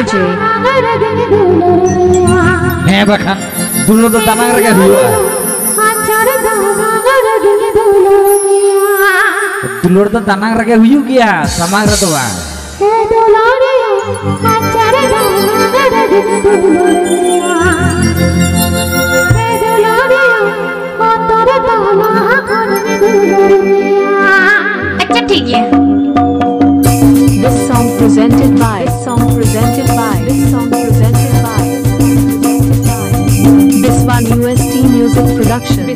DJ. Heh bahkan dulu tuh tanang rega dulu. Dulu tuh tanang rega huyu kia sama ratu bang. अच्छा ठीक है. This song presented by BISWA UST Music Production. This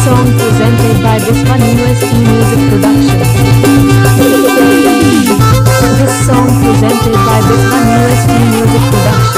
song presented by BISWA UST Music Production. This song presented by BISWA UST Music Production.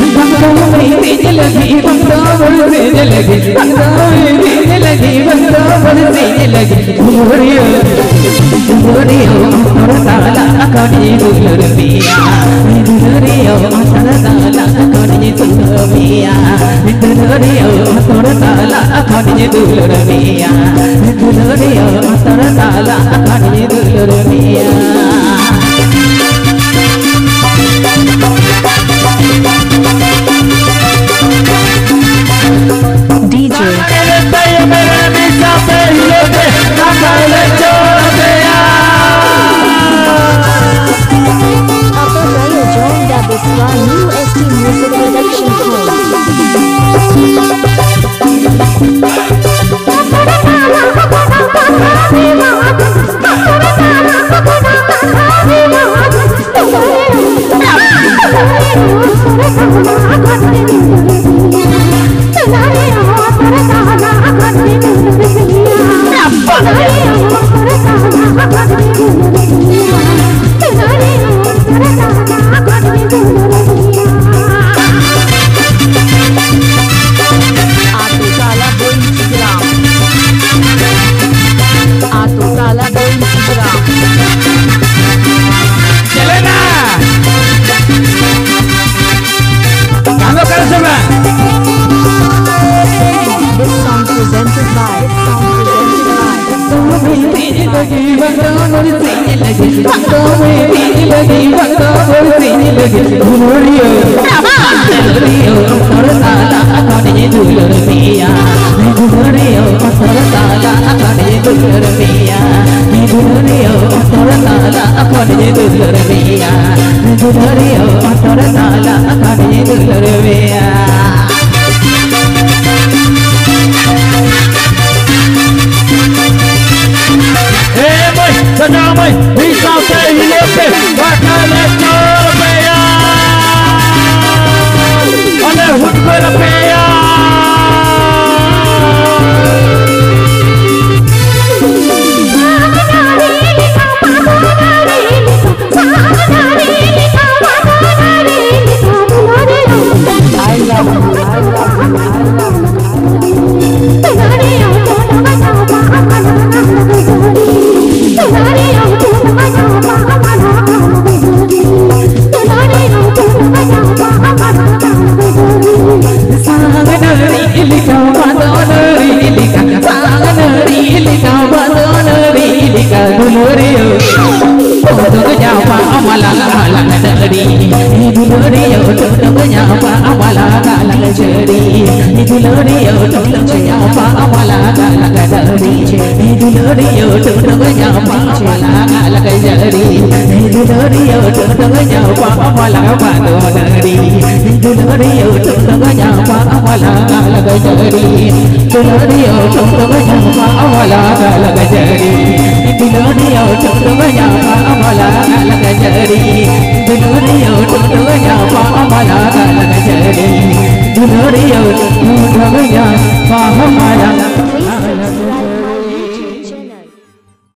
BISWA UST Music Production lagi jadi Dulorio tengahnya pamala batu nadi Dulorio tengahnya pamala lagi jadi Dulorio tengahnya pamala lagi jadi Dulorio tengahnya pamala lagi jadi Dulorio tengahnya pamala lagi jadi Dulorio tengahnya pamala